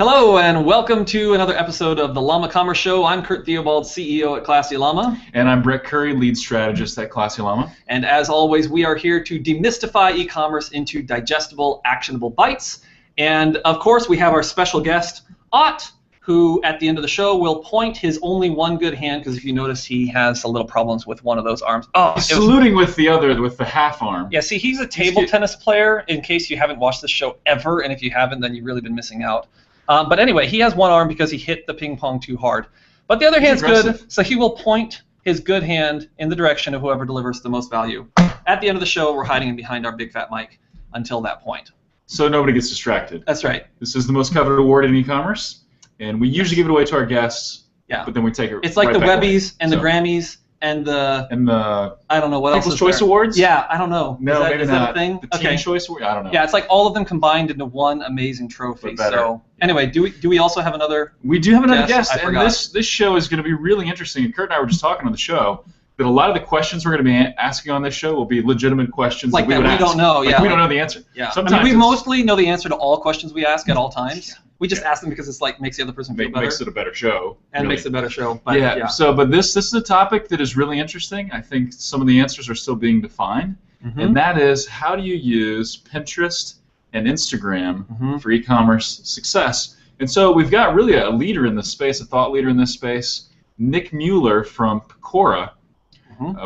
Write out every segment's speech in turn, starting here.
Hello and welcome to another episode of the Llama Commerce Show. I'm Kurt Theobald, CEO at Classy Llama. And I'm Brett Curry, lead strategist at Classy Llama. And as always, we are here to demystify e-commerce into digestible, actionable bites. And of course, we have our special guest, Ott, who at the end of the show will point his only one good hand, because if you notice, he has a little problems with one of those arms. Oh, he's saluting with the other, with the half arm. Yeah, see, he's a table tennis player, in case you haven't watched this show ever, and if you haven't, then you've really been missing out. But anyway, he has one arm because he hit the ping pong too hard. But the other hand's good, so he will point his good hand in the direction of whoever delivers the most value. At the end of the show, we're hiding behind our big fat mic until that point. So nobody gets distracted. That's right. This is the most coveted award in e-commerce, and we usually give it away to our guests, but then we take it It's like right the back Webbies away. and the Grammys and the I don't know what else People's is Choice there. Awards? Yeah, I don't know. No, maybe is not. That a thing? The Teen Choice Award? I don't know. Yeah, it's like all of them combined into one amazing trophy. So anyway, do we also have another? We do have another guest, I and forgot. this show is going to be really interesting. And Kurt and I were just talking on the show that a lot of the questions we're going to be asking on this show will be legitimate questions like that we would ask. Don't know. Like we don't know the answer. Yeah. Sometimes we mostly know the answer to all questions we ask at all times. Yeah. We just ask them because it's like makes the other person feel better. Makes it a better show. And really. makes it a better show. But, yeah. But this is a topic that is really interesting. I think some of the answers are still being defined, and that is how do you use Pinterest and Instagram for e-commerce success? And so we've got really a leader in this space, a thought leader in this space, Nick Mueller from Piqora.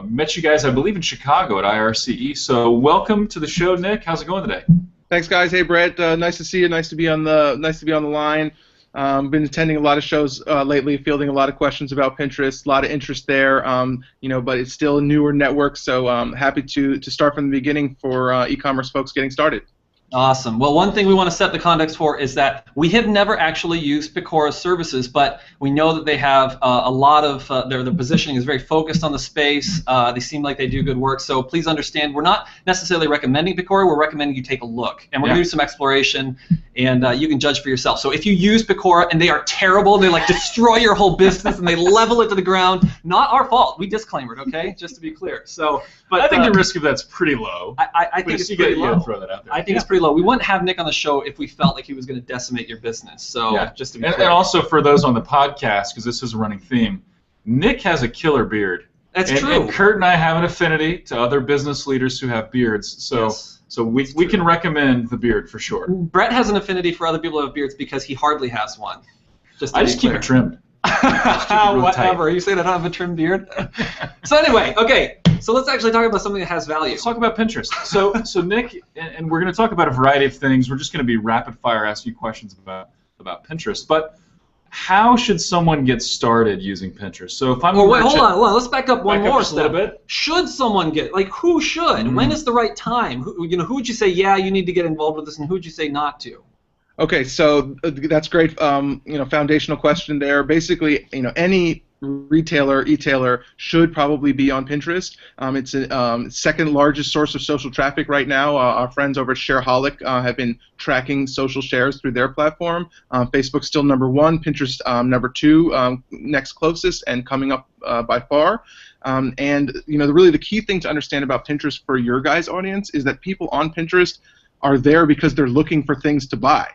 Met you guys, I believe, in Chicago at IRCE. So welcome to the show, Nick. How's it going today? Thanks, guys. Hey, Brett. Nice to see you. Nice to be on the line. Been attending a lot of shows lately, fielding a lot of questions about Pinterest. A lot of interest there. But it's still a newer network, so happy to start from the beginning for e-commerce folks getting started. Awesome. Well, one thing we want to set the context for is that we have never actually used Piqora's services, but we know that they have a lot of their positioning is very focused on the space. They seem like they do good work. So please understand, we're not necessarily recommending Piqora. We're recommending you take a look, and we're going to do some exploration, and you can judge for yourself. So if you use Piqora and they are terrible, they like destroy your whole business and they level it to the ground, not our fault. We disclaimer it, okay? Just to be clear. So, but I think the risk of that's pretty low. I think it's pretty low. Throw that out there. I think it's pretty low. We wouldn't have Nick on the show if we felt like he was going to decimate your business. So just to be clear. And also for those on the podcast, because this is a running theme, Nick has a killer beard. That's true. And Kurt and I have an affinity to other business leaders who have beards. So we can recommend the beard for sure. Brett has an affinity for other people who have beards because he hardly has one. I just keep it trimmed. Whatever. Are you saying I don't have a trimmed beard? So anyway, okay. So let's actually talk about something that has value. Let's talk about Pinterest. So Nick, and we're going to talk about a variety of things. We're just going to be rapid fire asking you questions about Pinterest. But how should someone get started using Pinterest? So if I'm hold on. Let's back up one more step. A little bit. Should someone get who should? When is the right time? Who would you say you need to get involved with this, and who would you say not to? Okay, so that's great. Foundational question there. Basically, any retailer, e-tailer should probably be on Pinterest. It's a second largest source of social traffic right now. Our friends over at Shareaholic have been tracking social shares through their platform. Facebook's still number one, Pinterest number two, next closest, and coming up by far. Really the key thing to understand about Pinterest for your guys' audience is that people on Pinterest are there because they're looking for things to buy.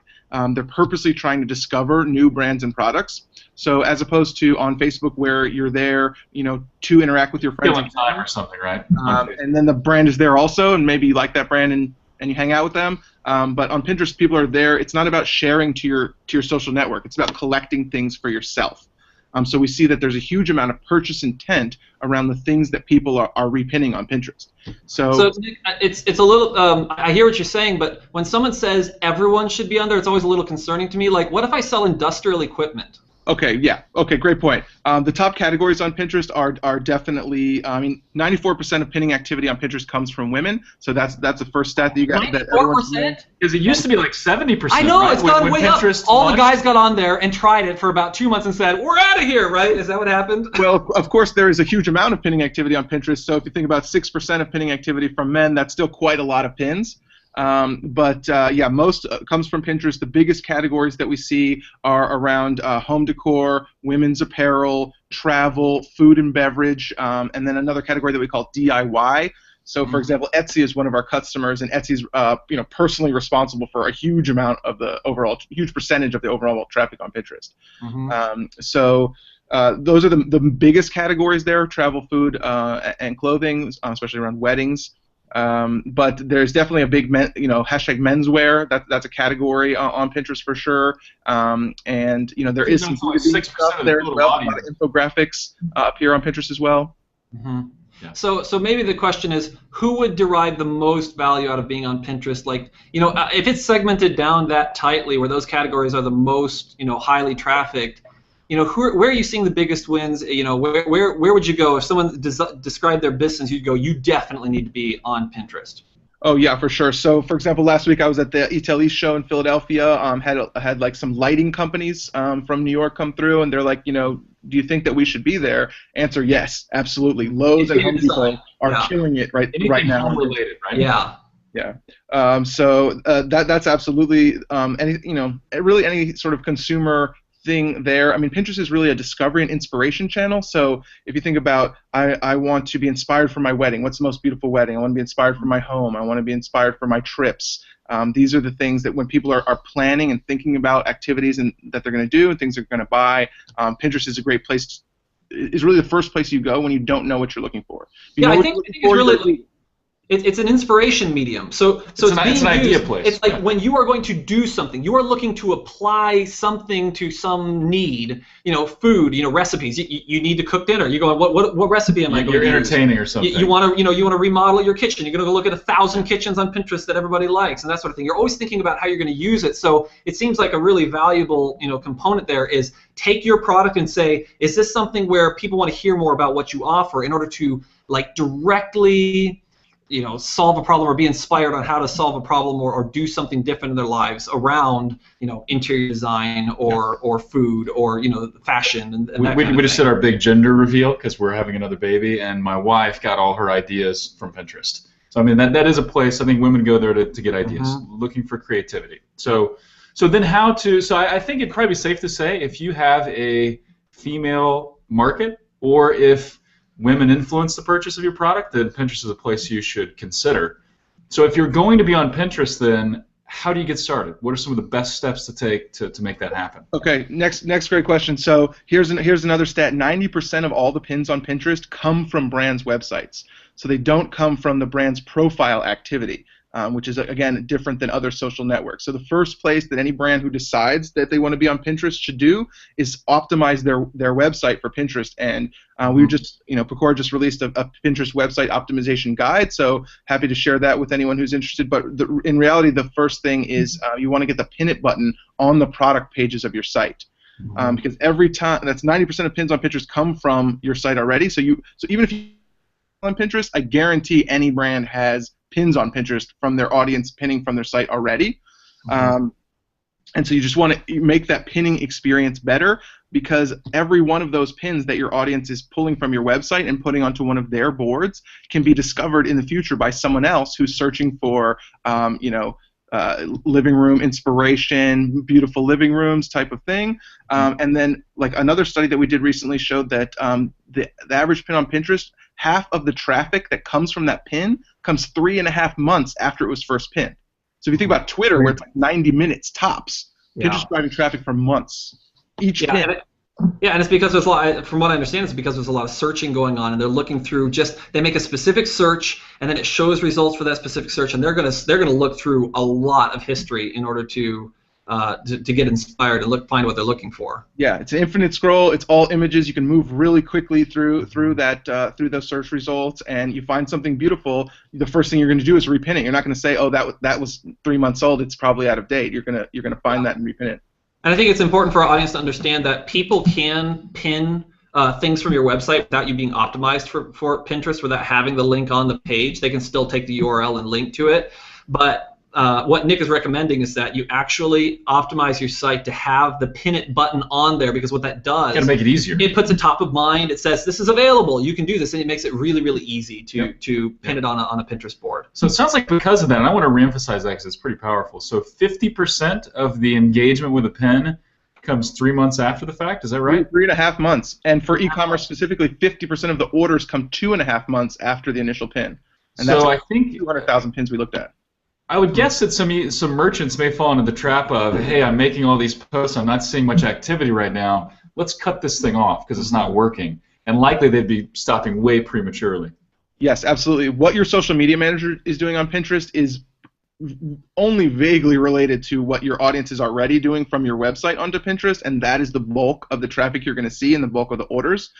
They're purposely trying to discover new brands and products. So as opposed to on Facebook where you're there, to interact with your friends. Killing time or something, right? And then the brand is there also, and maybe you like that brand and you hang out with them. But on Pinterest, people are there. It's not about sharing to your social network. It's about collecting things for yourself. So we see that there's a huge amount of purchase intent around the things that people are repinning on Pinterest. So Nick, it's a little. I hear what you're saying, but when someone says everyone should be on there, it's always a little concerning to me. Like, what if I sell industrial equipment? Okay, yeah. Okay, great point. The top categories on Pinterest are definitely, 94% of pinning activity on Pinterest comes from women. So that's the first stat that you got. 94%? Because it used to be like 70%. I know, right? it's gone way up. Pinterest All launched. the guys got on there and tried it for about 2 months and said, we're out of here, right? Is that what happened? Well, of course, there is a huge amount of pinning activity on Pinterest. So if you think about 6% of pinning activity from men, that's still quite a lot of pins. Most comes from Pinterest. The biggest categories that we see are around home decor, women's apparel, travel, food and beverage, and then another category that we call DIY. So, for example, Etsy is one of our customers, and Etsy's personally responsible for a huge amount of the overall, huge percentage of the overall traffic on Pinterest. Those are the biggest categories there: travel, food, and clothing, especially around weddings. But there's definitely a big hashtag menswear. That's a category on Pinterest for sure. And there is some B2B stuff there as well. A lot of infographics appear on Pinterest as well. Yeah. So maybe the question is, who would derive the most value out of being on Pinterest? Like, if it's segmented down that tightly, where those categories are the most, highly trafficked, where are you seeing the biggest wins? Where would you go if someone described their business? You'd go, you definitely need to be on Pinterest. Oh yeah, for sure. So for example, last week I was at the Etel East show in Philadelphia. Had like some lighting companies from New York come through, and they're like, do you think that we should be there? Answer: yes, absolutely. Lowe's and Home Depot are killing it right now. Home related, right? Yeah. Yeah. So that's absolutely really any sort of consumer thing there. I mean, Pinterest is really a discovery and inspiration channel. So if you think about, I want to be inspired for my wedding. What's the most beautiful wedding? I want to be inspired for my home. I want to be inspired for my trips. These are the things that when people are planning and thinking about activities that they're going to do and things they're going to buy, Pinterest is a great place. Is really the first place you go when you don't know what you're looking for. I think it's really. It's an inspiration medium. So it's an idea place. It's like when you are going to do something, you are looking to apply something to some need. Food. Recipes. You need to cook dinner. You go, what recipe am I going to use? You're entertaining or something. You want to remodel your kitchen. You're going to go look at 1,000 kitchens on Pinterest that everybody likes and that sort of thing. You're always thinking about how you're going to use it. So it seems like a really valuable component there is take your product and say, is this something where people want to hear more about what you offer in order to directly solve a problem or be inspired on how to solve a problem or do something different in their lives around, interior design or food or, fashion and that we just did our big gender reveal because we're having another baby, and my wife got all her ideas from Pinterest. So, I mean, that is a place I think women go there to get ideas, looking for creativity. So then I think it'd probably be safe to say if you have a female market or if women influence the purchase of your product, then Pinterest is a place you should consider. So if you're going to be on Pinterest, then how do you get started? What are some of the best steps to take to make that happen? Okay, next great question. So here's another stat. 90% of all the pins on Pinterest come from brands' websites. So they don't come from the brand's profile activity, which is, again, different than other social networks. So the first place that any brand who decides that they want to be on Pinterest should do is optimize their website for Pinterest. And we Piqora just released a Pinterest website optimization guide, so happy to share that with anyone who's interested. But in reality, the first thing is you want to get the pin it button on the product pages of your site. Because every time, that's 90% of pins on Pinterest come from your site already. So even if you on Pinterest, I guarantee any brand has pins on Pinterest from their audience pinning from their site already. And so you just want to make that pinning experience better, because every one of those pins that your audience is pulling from your website and putting onto one of their boards can be discovered in the future by someone else who's searching for living room inspiration, beautiful living rooms type of thing. And then, like, another study that we did recently showed that the average pin on Pinterest, half of the traffic that comes from that pin comes 3.5 months after it was first pinned. So if you think about Twitter, where it's like 90 minutes tops, Pinterest driving traffic for months. Each pin. And it's because there's a lot. From what I understand, it's because there's a lot of searching going on, and they're looking through. They make a specific search, and then it shows results for that specific search, and they're gonna look through a lot of history in order to get inspired and find what they're looking for. Yeah, it's an infinite scroll. It's all images. You can move really quickly through those search results, and you find something beautiful. The first thing you're going to do is repin it. You're not going to say, "Oh, that was 3 months old. It's probably out of date." You're gonna find that and repin it. And I think it's important for our audience to understand that people can pin things from your website without you being optimized for Pinterest, without having the link on the page. They can still take the URL and link to it. But what Nick is recommending is that you actually optimize your site to have the pin it button on there, because what that does, gotta make it easier. It puts it top of mind. It says this is available. You can do this, and it makes it really, really easy to pin it on a Pinterest board. So it sounds like because of that, and I want to reemphasize that because it's pretty powerful. So 50% of the engagement with a pin comes 3 months after the fact. Is that right? 3.5 months. And for e-commerce specifically, 50% of the orders come 2.5 months after the initial pin. And that's so I think 200,000 pins we looked at. I would guess that some merchants may fall into the trap of, hey, I'm making all these posts, I'm not seeing much activity right now. Let's cut this thing off because it's not working. And likely they'd be stopping way prematurely. Yes, absolutely. What your social media manager is doing on Pinterest is only vaguely related to what your audience is already doing from your website onto Pinterest, and that is the bulk of the traffic you're going to see and the bulk of the orders.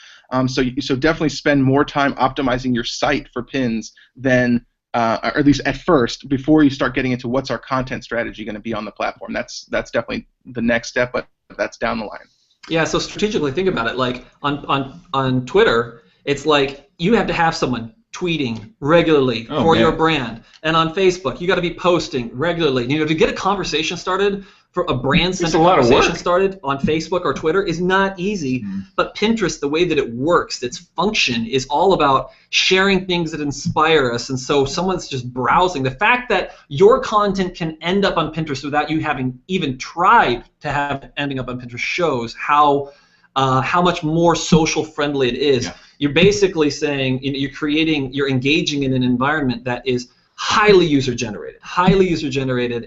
So definitely spend more time optimizing your site for pins than, or at least at first, before you start getting into what's our content strategy going to be on the platform. That's definitely the next step, but that's down the line. Yeah, so strategically think about it. Like on Twitter, it's like you have to have someone tweeting regularly for your brand, and on Facebook, you got to be posting regularly. You know, to get a conversation started, for a brand-centered conversation started on Facebook or Twitter is not easy. But Pinterest, the way that it works, its function is all about sharing things that inspire us. And so someone's just browsing. The fact that your content can end up on Pinterest without you having even tried to have it ending up on Pinterest shows how much more social friendly it is. Yeah. You're basically saying, you know, you're engaging in an environment that is highly user generated,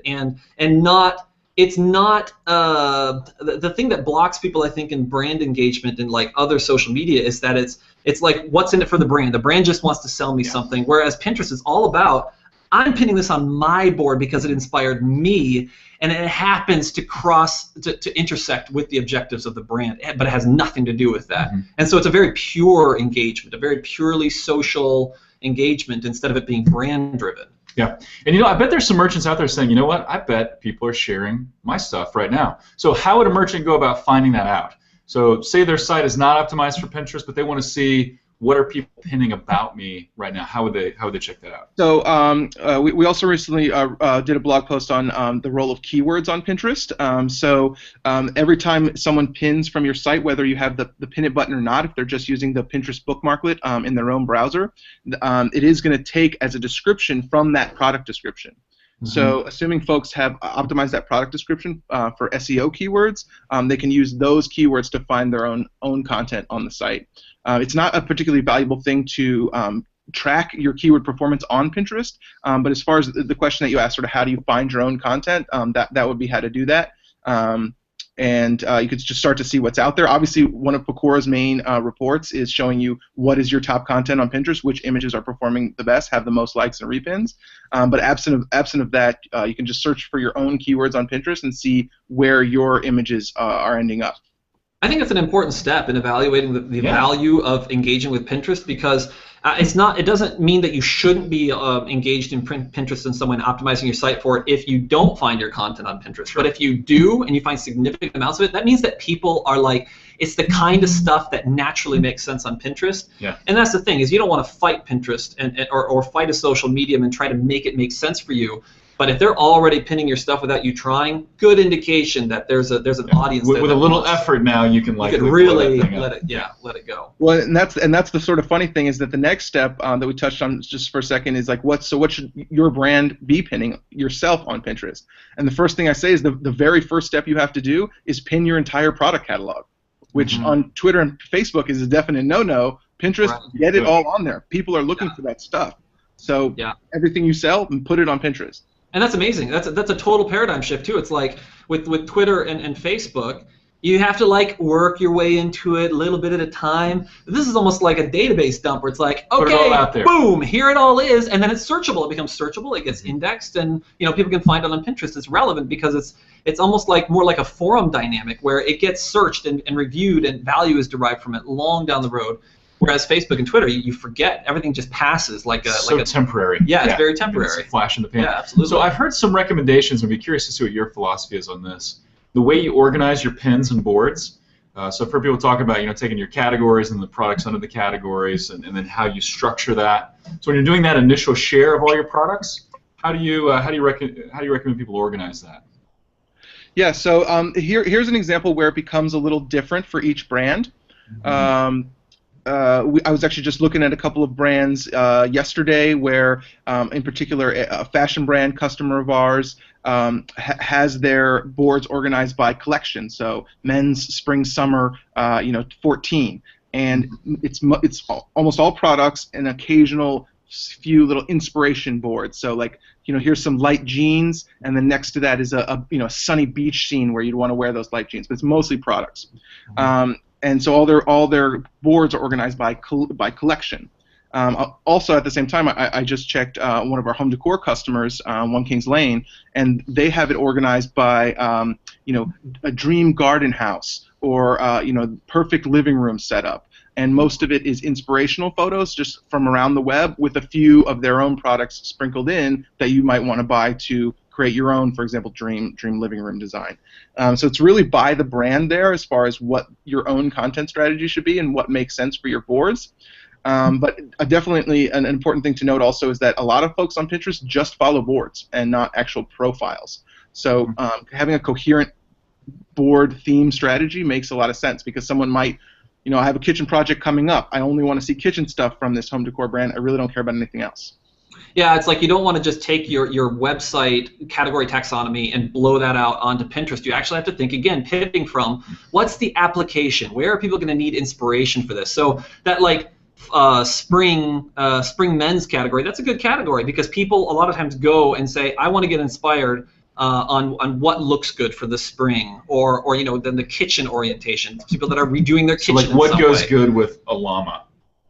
and not. It's not the thing that blocks people, I think, in brand engagement and like other social media is that it's like, what's in it for the brand? The brand just wants to sell me something, whereas Pinterest is all about, I'm pinning this on my board because it inspired me, and it happens to intersect with the objectives of the brand, but it has nothing to do with that. And so it's a very pure engagement, a very purely social engagement instead of it being brand driven. Yeah, and you know, I bet there's some merchants out there saying, you know what, I bet people are sharing my stuff right now. So how would a merchant go about finding that out? So say their site is not optimized for Pinterest, but they want to see what are people pinning about me right now. How would they check that out? So we also recently did a blog post on the role of keywords on Pinterest. Every time someone pins from your site, whether you have the pin it button or not, if they're just using the Pinterest bookmarklet in their own browser, it is going to take as a description from that product description. So assuming folks have optimized that product description for SEO keywords, they can use those keywords to find their own content on the site. It's not a particularly valuable thing to track your keyword performance on Pinterest, but as far as the question that you asked, sort of how do you find your own content, that would be how to do that. And you could just start to see what's out there. Obviously, one of Piqora's main reports is showing you what is your top content on Pinterest, which images are performing the best, have the most likes and repins. But absent of that, you can just search for your own keywords on Pinterest and see where your images are ending up. I think it's an important step in evaluating the value of engaging with Pinterest, because it doesn't mean that you shouldn't be engaged in Pinterest in some way and optimizing your site for it if you don't find your content on Pinterest. But if you do and you find significant amounts of it, that means that people are like, it's the kind of stuff that naturally makes sense on Pinterest. Yeah. And that's the thing, is you don't want to fight Pinterest or fight a social medium and try to make it make sense for you. But if they're already pinning your stuff without you trying, good indication that there's an audience there. With a little effort now, you can really let it go. Well, and that's the sort of funny thing, is that the next step that we touched on just for a second is like, what should your brand be pinning yourself on Pinterest? And the first thing I say is the very first step you have to do is pin your entire product catalog, which on Twitter and Facebook is a definite no-no. Pinterest, get it all on there. People are looking for that stuff. So everything you sell, put it on Pinterest. And that's amazing. That's a total paradigm shift too. It's like with Twitter and Facebook, you have to like work your way into it a little bit at a time. This is almost like a database dump where it's like, okay, boom, here it all is, and then it's searchable. It becomes searchable. It gets indexed, and people can find it on Pinterest. It's relevant because it's almost like more like a forum dynamic where it gets searched and reviewed, and value is derived from it long down the road. Whereas Facebook and Twitter, you forget. Everything just passes like a temporary. Yeah, it's very temporary. It's a flash in the pan. Yeah, absolutely. So I've heard some recommendations. I'd be curious to see what your philosophy is on this. The way you organize your pins and boards. So I've heard people talk about taking your categories and the products under the categories, and then how you structure that. So when you're doing that initial share of all your products, how do you recommend people organize that? Yeah. So here's an example where it becomes a little different for each brand. I was actually just looking at a couple of brands yesterday where, in particular, a fashion brand customer of ours has their boards organized by collection. So men's, spring, summer, 14, and it's almost all products, an occasional few little inspiration boards. So like, here's some light jeans, and then next to that is a sunny beach scene where you'd want to wear those light jeans. But it's mostly products. And so all their boards are organized by collection. Also, at the same time, I just checked one of our home decor customers, One Kings Lane, and they have it organized by a dream garden house or perfect living room setup. And most of it is inspirational photos just from around the web with a few of their own products sprinkled in that you might want to buy to create your own, for example, dream living room design. So it's really by the brand there as far as what your own content strategy should be and what makes sense for your boards. But definitely an important thing to note also is that a lot of folks on Pinterest just follow boards and not actual profiles. So having a coherent board theme strategy makes a lot of sense, because someone might, I have a kitchen project coming up. I only want to see kitchen stuff from this home decor brand. I really don't care about anything else. Yeah, it's like you don't want to just take your website category taxonomy and blow that out onto Pinterest. You actually have to think, again, pivoting from what's the application? Where are people going to need inspiration for this? So that like spring men's category, that's a good category, because people a lot of times go and say, I want to get inspired on what looks good for the spring, or then the kitchen orientation. People that are redoing their kitchen. So like what goes good with a llama?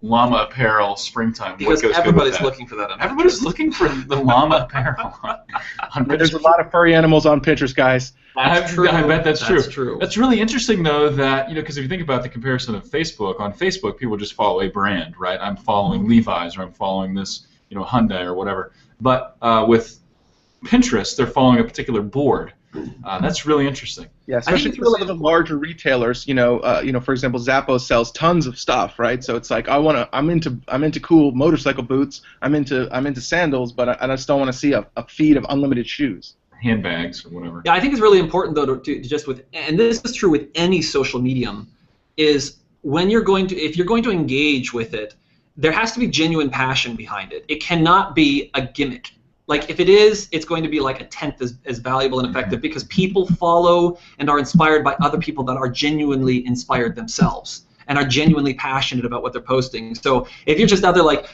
Llama apparel, springtime. Because what goes everybody's good with looking for that. On everybody's looking for the llama apparel on Pinterest. There's a lot of furry animals on Pinterest, guys. That's true. I bet that's true. That's true. That's really interesting, though, that because if you think about the comparison of Facebook, on Facebook people just follow a brand, right? I'm following Levi's, or I'm following this, Hyundai or whatever. But with Pinterest, they're following a particular board. That's really interesting. Yeah, especially for some of the larger retailers. For example, Zappos sells tons of stuff, right? So it's like I'm into cool motorcycle boots. I'm into sandals, but I just don't want to see a feed of unlimited shoes. Handbags or whatever. Yeah, I think it's really important though to just and this is true with any social medium, is when if you're going to engage with it, there has to be genuine passion behind it. It cannot be a gimmick. Like if it is, it's going to be like a tenth as valuable and effective, because people follow and are inspired by other people that are genuinely inspired themselves and are genuinely passionate about what they're posting. So if you're just out there like,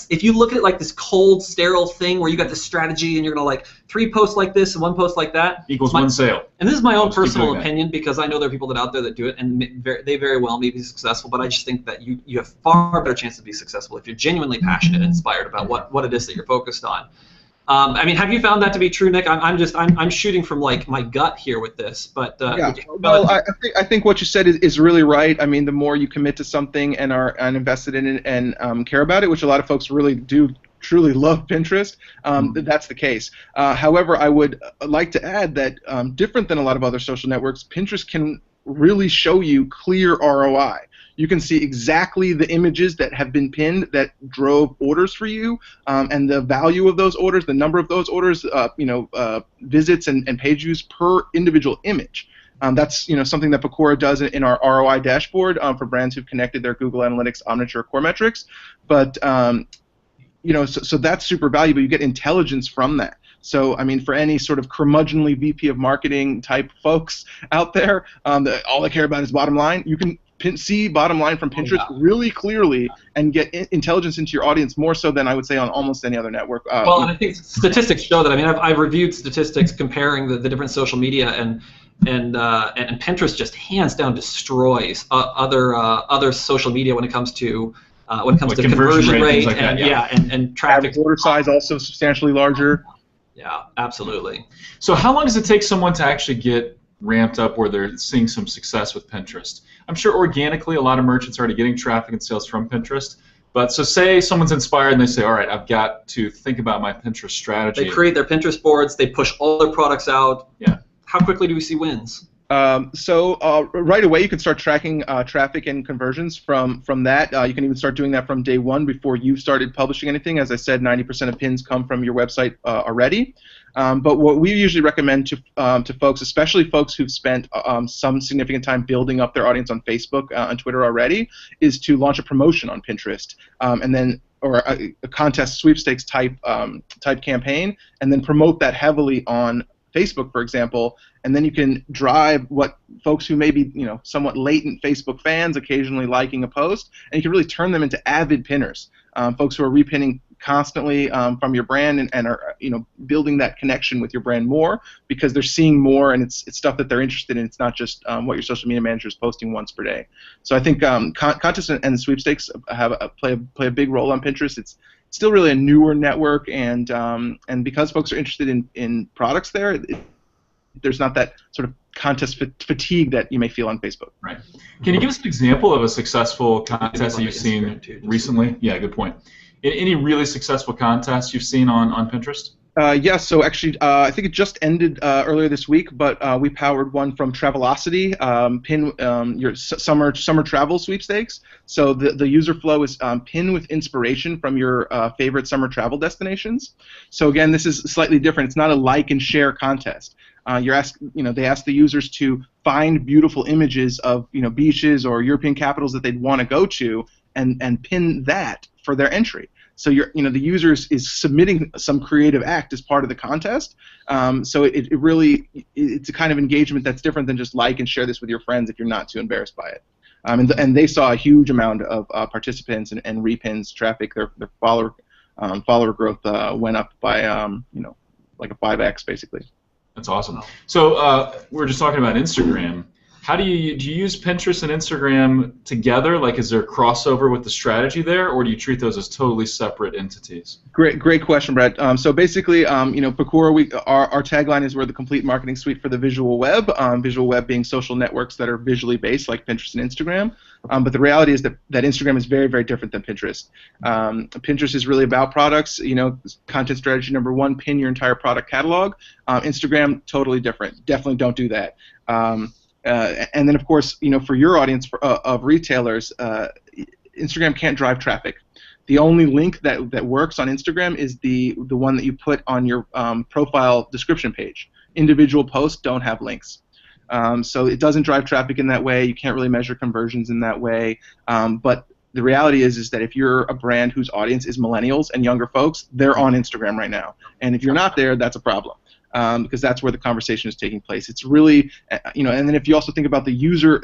if you look at it like this cold, sterile thing where you got this strategy and you're gonna like 3 posts like this and 1 post like that equals 1 sale. And this is my own personal opinion, because I know there are people that out there that do it and they very well may be successful, but I just think that you have far better chance to be successful if you're genuinely passionate and inspired about what it is that you're focused on. Have you found that to be true, Nick? I'm shooting from like my gut here with this, but yeah. Well, I think what you said is really right. I mean, the more you commit to something and are invested in it and care about it, which a lot of folks really do truly love Pinterest, that's the case. However, I would like to add that different than a lot of other social networks, Pinterest can really show you clear ROI. You can see exactly the images that have been pinned that drove orders for you, and the value of those orders, the number of those orders, visits and page views per individual image. That's something that Piqora does in our ROI dashboard for brands who've connected their Google Analytics, Omniture core metrics. But so that's super valuable. You get intelligence from that. So, I mean, for any sort of curmudgeonly VP of marketing type folks out there, all they care about is bottom line, you can see bottom line from Pinterest really clearly and get intelligence into your audience more so than I would say on almost any other network. Well, and I think statistics show that. I mean, I've reviewed statistics comparing the different social media, and Pinterest just hands down destroys other social media when it comes to conversion rate like and and traffic. Average order size also substantially larger. Yeah, absolutely. So how long does it take someone to actually get ramped up where they're seeing some success with Pinterest? I'm sure organically a lot of merchants are already getting traffic and sales from Pinterest. But so say someone's inspired and they say, all right, I've got to think about my Pinterest strategy. They create their Pinterest boards. They push all their products out. Yeah. How quickly do we see wins? So right away you can start tracking traffic and conversions from that. You can even start doing that from day one before you've started publishing anything. As I said, 90% of pins come from your website already. But what we usually recommend to folks, especially folks who've spent some significant time building up their audience on Facebook and Twitter already, is to launch a promotion on Pinterest, and then or a contest sweepstakes type campaign, and then promote that heavily on Facebook, for example, and then you can drive what folks who may be, somewhat latent Facebook fans occasionally liking a post, and you can really turn them into avid pinners, folks who are repinning constantly from your brand and are building that connection with your brand more because they're seeing more and it's stuff that they're interested in. It's not just what your social media manager is posting once per day. So I think contests and sweepstakes play a big role on Pinterest. It's still really a newer network, and because folks are interested in products there, there's not that sort of contest fatigue that you may feel on Facebook. Right. Can you give us an example of a successful contest that you've seen recently? Yeah, good point. Any really successful contests you've seen on Pinterest? Yes, so actually, I think it just ended earlier this week, but we powered one from Travelocity, pin your summer travel sweepstakes. So the user flow is pin with inspiration from your favorite summer travel destinations. So again, this is slightly different. It's not a like and share contest. They ask the users to find beautiful images of beaches or European capitals that they'd want to go to, and pin that for their entry. So the user is submitting some creative act as part of the contest. So it's a kind of engagement that's different than just like and share this with your friends if you're not too embarrassed by it. And they saw a huge amount of participants and repins traffic. Their follower growth went up by like a 5x basically. That's awesome. So we're just talking about Instagram. How do you use Pinterest and Instagram together? Like, is there a crossover with the strategy there, or do you treat those as totally separate entities? Great question, Brett. So basically, Piqora, our tagline is we're the complete marketing suite for the visual web. Visual web being social networks that are visually based, like Pinterest and Instagram. But the reality is that Instagram is very, very different than Pinterest. Pinterest is really about products. Content strategy number one: pin your entire product catalog. Instagram, totally different. Definitely don't do that. And then, of course, for your audience of retailers, Instagram can't drive traffic. The only link that works on Instagram is the one that you put on your profile description page. Individual posts don't have links. So it doesn't drive traffic in that way. You can't really measure conversions in that way. But the reality is that if you're a brand whose audience is millennials and younger folks, they're on Instagram right now. And if you're not there, that's a problem. Because that's where the conversation is taking place. It's really, and then if you also think about the user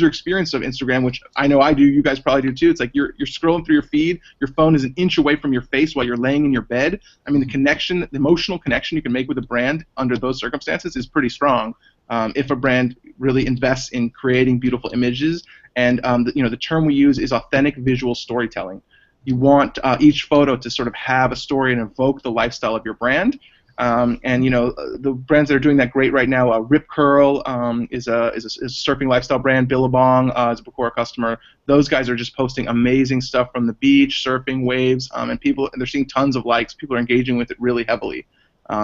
experience of Instagram, which I know I do, you guys probably do too. It's like you're scrolling through your feed, your phone is an inch away from your face while you're laying in your bed. I mean, the emotional connection you can make with a brand under those circumstances is pretty strong. If a brand really invests in creating beautiful images, and the term we use is authentic visual storytelling. You want each photo to sort of have a story and evoke the lifestyle of your brand. The brands that are doing that great right now, Rip Curl is a surfing lifestyle brand. Billabong is a Piqora customer. Those guys are just posting amazing stuff from the beach, surfing, waves, and they're seeing tons of likes. People are engaging with it really heavily,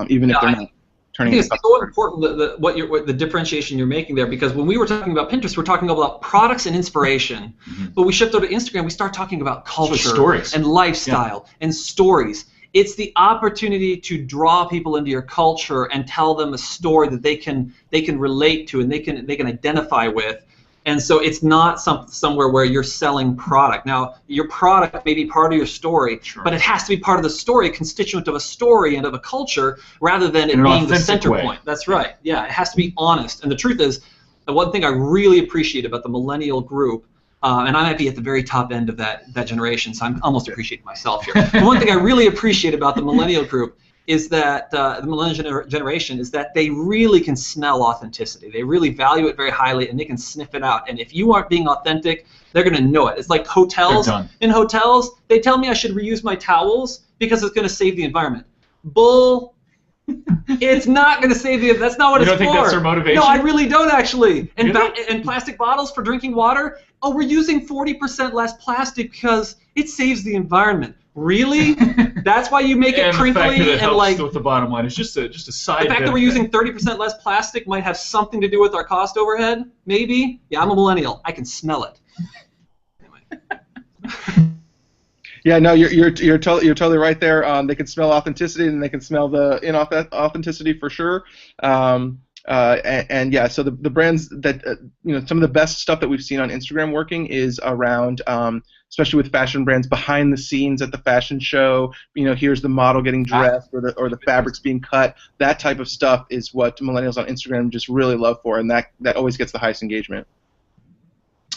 even if they're not turning. I think it's so important what the differentiation you're making there, because when we were talking about Pinterest, we're talking about products and inspiration, but we shift over to Instagram, we start talking about culture and lifestyle and stories. It's the opportunity to draw people into your culture and tell them a story that they can relate to and they can identify with. And so it's not somewhere where you're selling product. Now, your product may be part of your story, but it has to be part of the story, a constituent of a story and of a culture, rather than it being the center point. That's right. Yeah, it has to be honest. And the truth is, the one thing I really appreciate about the millennial group, and I might be at the very top end of that generation, so I'm almost appreciating myself here. The one thing I really appreciate about the millennial group is that the millennial generation is that they really can smell authenticity. They really value it very highly, and they can sniff it out. And if you aren't being authentic, they're going to know it. It's like hotels. In hotels, they tell me I should reuse my towels because it's going to save the environment. Bull. It's not going to save the. That's not what it's for. You don't think that's their motivation? No, I really don't actually. And and plastic bottles for drinking water. Oh, we're using 40% less plastic because it saves the environment. Really? That's why you make it crinkly and the fact that it and helps with the bottom line. It's just a side. The fact that we're using 30% less plastic might have something to do with our cost overhead. Maybe. Yeah, I'm a millennial. I can smell it. Yeah, no, you're totally right there. They can smell authenticity, and they can smell the inauthenticity for sure. And yeah, so the brands that some of the best stuff that we've seen on Instagram working is around, especially with fashion brands, behind the scenes at the fashion show. Here's the model getting dressed, or the fabrics being cut. That type of stuff is what millennials on Instagram just really love for, and that always gets the highest engagement.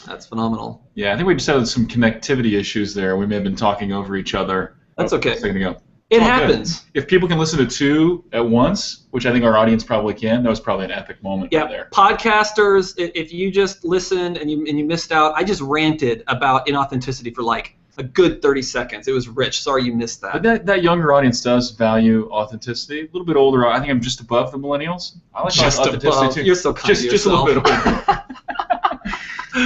That's phenomenal. Yeah, I think we just had some connectivity issues there. We may have been talking over each other. That's okay. A second ago. It happens. Good. If people can listen to 2 at once, which I think our audience probably can, that was probably an epic moment right there. Podcasters, if you just listened and you missed out, I just ranted about inauthenticity for like a good 30 seconds. It was rich. Sorry you missed that. But that younger audience does value authenticity. A little bit older, I think I'm just above the millennials. I like just authenticity above. too. You're so kind to just a yourself. little bit older.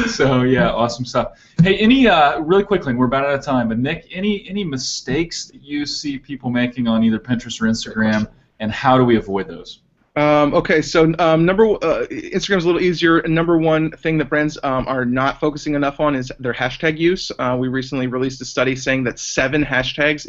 So yeah, awesome stuff. Hey, any really quickly, and we're about out of time, but Nick, any mistakes that you see people making on either Pinterest or Instagram, and how do we avoid those? Okay, so Instagram's a little easier. Number one thing that brands are not focusing enough on is their hashtag use. We recently released a study saying that 7 hashtags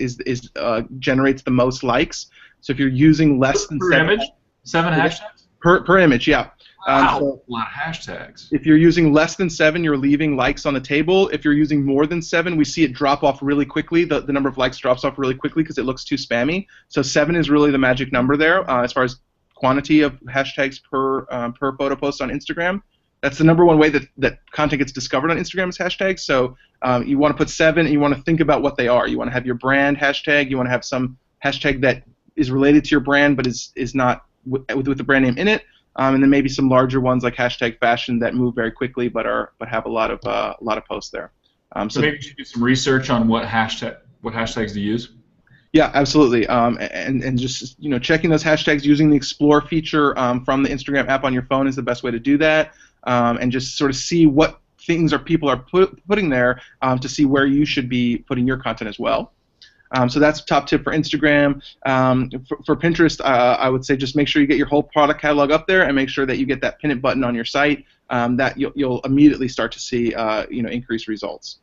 generates the most likes. So if you're using less than per image, 7 hashtags per image, yeah. Wow, so a lot of hashtags. If you're using less than 7, you're leaving likes on the table. If you're using more than 7, we see it drop off really quickly. The number of likes drops off really quickly because it looks too spammy. So 7 is really the magic number there as far as quantity of hashtags per photo post on Instagram. That's the number one way that content gets discovered on Instagram is hashtags. So you want to put 7, and you want to think about what they are. You want to have your brand hashtag. You want to have some hashtag that is related to your brand but is not with the brand name in it. And then maybe some larger ones like hashtag fashion that move very quickly but have a lot of posts there. So maybe you should do some research on what hashtags to use. Yeah, absolutely. And just checking those hashtags using the Explore feature from the Instagram app on your phone is the best way to do that. And just sort of see what things people are putting there to see where you should be putting your content as well. So that's top tip for Instagram. For Pinterest, I would say just make sure you get your whole product catalog up there and make sure that you get that pin it button on your site. That you'll immediately start to see increased results.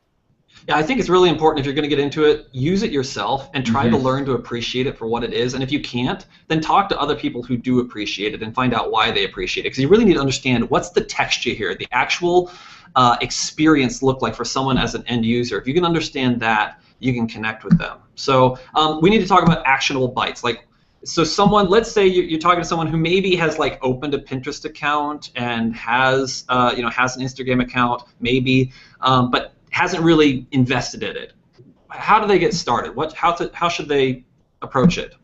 Yeah, I think it's really important if you're going to get into it, use it yourself and try to learn to appreciate it for what it is. And if you can't, then talk to other people who do appreciate it and find out why they appreciate it. Because you really need to understand what's the texture here, the actual experience look like for someone as an end user. If you can understand that, you can connect with them. So we need to talk about actionable bites. So someone, let's say you're talking to someone who maybe has opened a Pinterest account and has has an Instagram account maybe, but hasn't really invested in it. How do they get started? How should they approach it?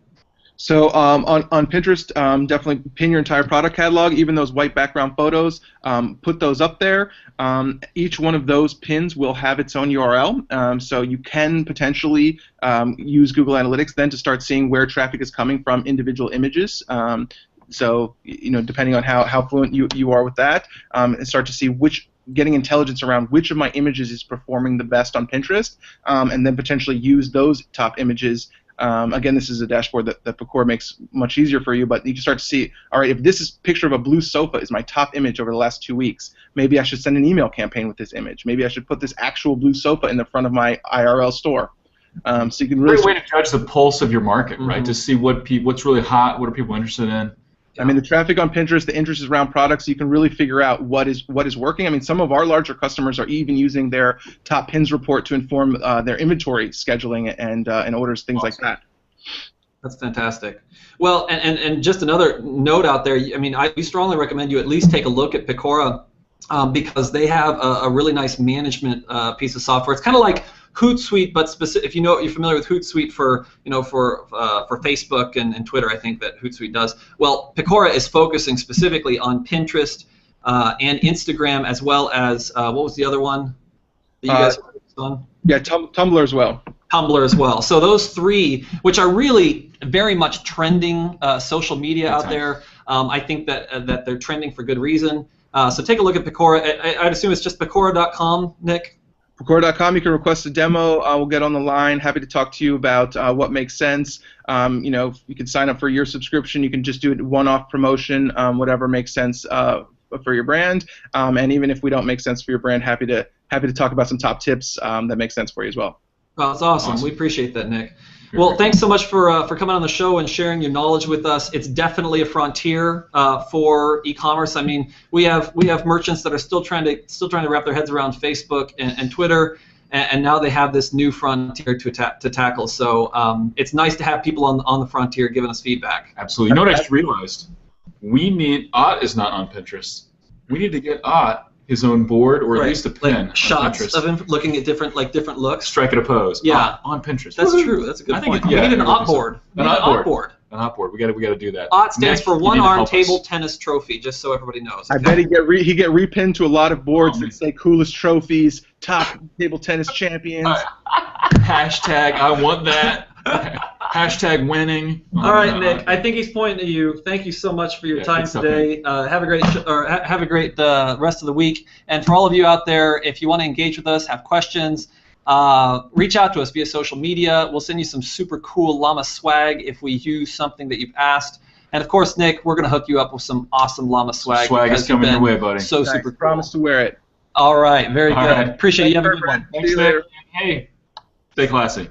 So on Pinterest, definitely pin your entire product catalog, even those white background photos. Put those up there. Each one of those pins will have its own URL, so you can potentially use Google Analytics then to start seeing where traffic is coming from individual images. So depending on how fluent you are with that, and start to see getting intelligence around which of my images is performing the best on Pinterest, and then potentially use those top images. Again, this is a dashboard that Piqora makes much easier for you, but you can start to see, all right, if this picture of a blue sofa is my top image over the last 2 weeks, maybe I should send an email campaign with this image. Maybe I should put this actual blue sofa in the front of my IRL store. So you can really great way to judge the pulse of your market, right? To see what's really hot, what are people interested in. I mean, the traffic on Pinterest, the interest is around products, so you can really figure out what is working. I mean, some of our larger customers are even using their top pins report to inform their inventory scheduling and orders, things like that. That's fantastic. Well, and just another note out there, I mean, we strongly recommend you at least take a look at Piqora because they have a really nice management piece of software. It's kind of like Hootsuite, but specific. If you're familiar with Hootsuite for Facebook and Twitter, I think that Hootsuite does. Well, Piqora is focusing specifically on Pinterest and Instagram, as well as what was the other one that you guys focused on? Yeah, Tumblr as well. Tumblr as well. So those 3, which are really very much trending social media out there, I think that they're trending for good reason. So take a look at Piqora. I'd assume it's just Piqora.com, Nick. Piqora.com. You can request a demo. We'll get on the line. Happy to talk to you about what makes sense. You can sign up for your subscription. You can just do it one-off promotion, whatever makes sense for your brand. And even if we don't make sense for your brand, happy to talk about some top tips that make sense for you as well. Oh, that's awesome. We appreciate that, Nick. Well, thanks so much for coming on the show and sharing your knowledge with us. It's definitely a frontier for e-commerce. I mean, we have merchants that are still trying to wrap their heads around Facebook and Twitter, and now they have this new frontier to tackle. So it's nice to have people on the frontier giving us feedback. Absolutely. You know what I just realized? Ott is not on Pinterest. We need to get Ott his own board, or at Right. least a pin. Like shots Pinterest. of him looking at different looks. Strike at a pose. Yeah. On Pinterest. That's Woo-hoo. true. That's a good I think point. it- yeah, we need an I think OT so. board. An We need OT board. board. An OT board. We got to do that. OT stands Nick, for you need one to arm help table us. tennis trophy, just so everybody knows. I okay? bet he get repinned to a lot of boards Oh, man. that say coolest trophies, top table tennis champions. Hashtag I want that. Hashtag winning. All right, Nick. I think he's pointing to you. Thank you so much for your Yeah, time good stuff, today. Have a great have a great rest of the week. And for all of you out there, if you want to engage with us, have questions, reach out to us via social media. We'll send you some super cool Llama swag if we use something that you've asked. And of course, Nick, we're going to hook you up with some awesome Llama swag. Swag is because you've coming your been way, buddy. So Nice. super cool. Promise to wear it. All right, very All good. right. Appreciate you. Have a good Perfect. one. Thanks, See you Nick. later. Hey, stay classy.